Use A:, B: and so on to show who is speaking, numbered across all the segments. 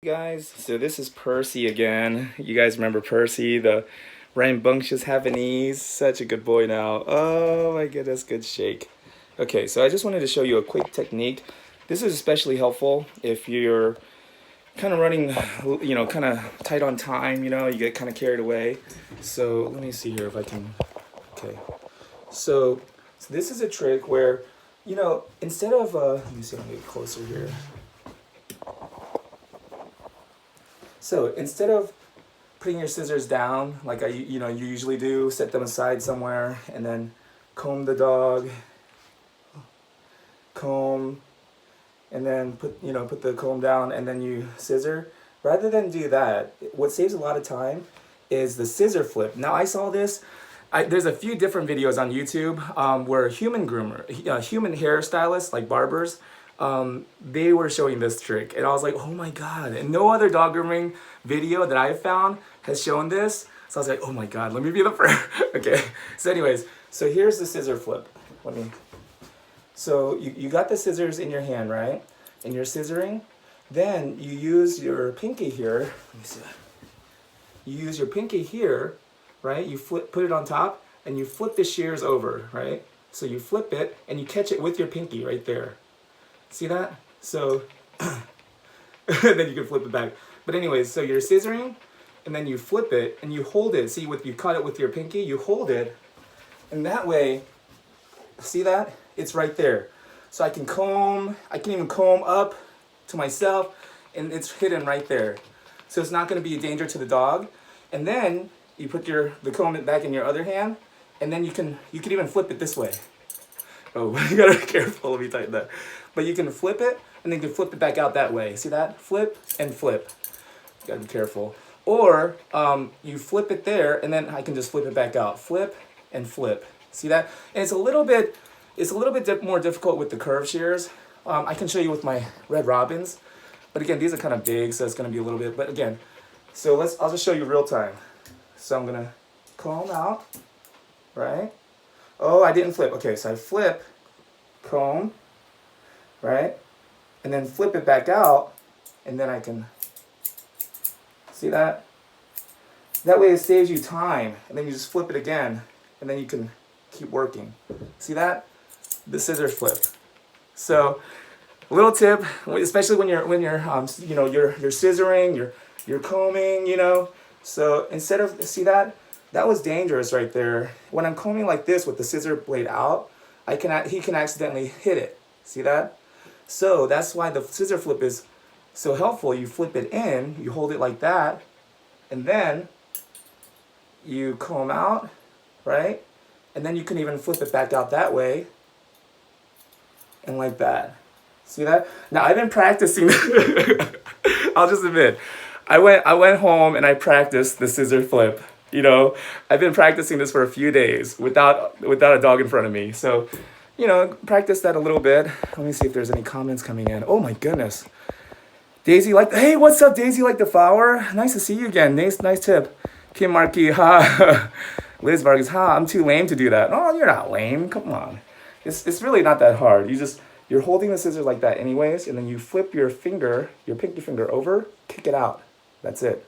A: Guys, so this is Percy again. You guys remember Percy, the rambunctious Japanese? Such a good boy now. Oh my goodness, good shake. Okay, so I just wanted to show you a quick technique. This is especially helpful if you're kind of running, kind of tight on time, you get kind of carried away. So let me see here if I can, okay. So this is a trick where, instead of, let me see if I can get closer here. So instead of putting your scissors down like you usually do, set them aside somewhere and then comb the dog, comb, and then put the comb down and then you scissor. Rather than do that, what saves a lot of time is the scissor flip. Now I saw this. There's a few different videos on YouTube where human hairstylists like barbers, they were showing this trick and I was like, oh my god, and no other dog grooming video that I've found has shown this. So I was like, oh my god, let me be the first. Okay, so anyways, so here's the scissor flip. So you got the scissors in your hand, right? And you're scissoring. Then you use your pinky here. Let me see. You use your pinky here, right? You put it on top and you flip the shears over, right? So you flip it and you catch it with your pinky right there. See that? So then you can flip it back. But anyways, so you're scissoring and then you flip it and you hold it. See, you caught it with your pinky, you hold it, and that way, see that? It's right there. So I can even comb up to myself and it's hidden right there. So it's not gonna be a danger to the dog. And then you put the comb back in your other hand and then you can even flip it this way. Oh, you gotta be careful, let me tighten that. But you can flip it, and then you can flip it back out that way. See that? Flip and flip. You gotta be careful. Or you flip it there, and then I can just flip it back out. Flip and flip. See that? And it's a little bit more difficult with the curved shears. I can show you with my Red Robins, but again, these are kind of big, so it's gonna be a little bit. But again, so I'll just show you real time. So I'm gonna comb out, right? Oh, I didn't flip. Okay, so I flip, comb, right? And then flip it back out, and then I can, see that? That way it saves you time, and then you just flip it again, and then you can keep working. See that? The scissor flip. So, a little tip, especially when you're scissoring, you're combing, So instead of, see that? That was dangerous right there. When I'm combing like this with the scissor blade out, he can accidentally hit it. See that? So that's why the scissor flip is so helpful. You flip it in, you hold it like that, and then you comb out, right? And then you can even flip it back out that way, and like that. See that? Now I've been practicing. I'll just admit, I went home and I practiced the scissor flip. I've been practicing this for a few days without a dog in front of me. So, practice that a little bit. Let me see if there's any comments coming in. Oh my goodness. Daisy hey, what's up, Daisy the flower? Nice to see you again. Nice tip. Kim Markey, ha. Liz Vargas, ha, I'm too lame to do that. Oh, you're not lame. Come on. It's really not that hard. You're holding the scissors like that anyways, and then you flip your pinky finger over, kick it out. That's it.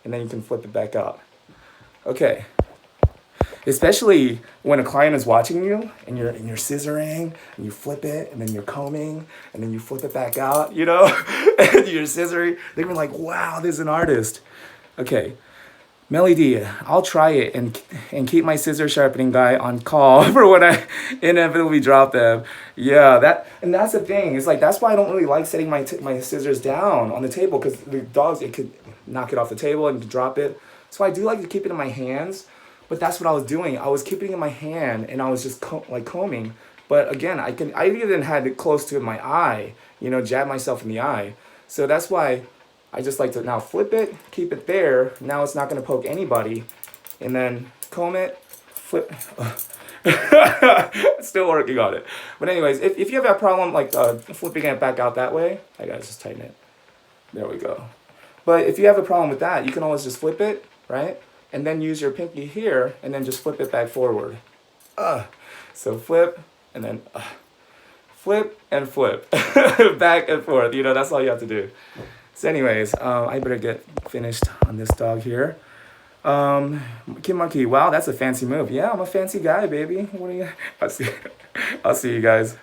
A: And then you can flip it back out. Okay, especially when a client is watching you and you're scissoring and you flip it and then you're combing and then you flip it back out, and you're scissoring, they're gonna be like, wow, this is an artist. Okay, Melly D, I'll try it and keep my scissor sharpening guy on call for when I inevitably drop them. Yeah, that's the thing. It's that's why I don't really like setting my scissors down on the table, because the dogs, it could knock it off the table and drop it. So I do like to keep it in my hands, but that's what I was doing. I was keeping it in my hand and I was just combing. But again, I even had it close to my eye, jab myself in the eye. So that's why I just like to now flip it, keep it there. Now it's not gonna poke anybody. And then comb it, flip. Still working on it. But anyways, if you have a problem flipping it back out that way, I gotta just tighten it. There we go. But if you have a problem with that, you can always just flip it, right? And then use your pinky here, and then just flip it back forward. So flip, and then flip and flip. Back and forth, that's all you have to do. So anyways, I better get finished on this dog here. Kid Monkey, wow, that's a fancy move. Yeah, I'm a fancy guy, baby. What are you? I'll see you guys.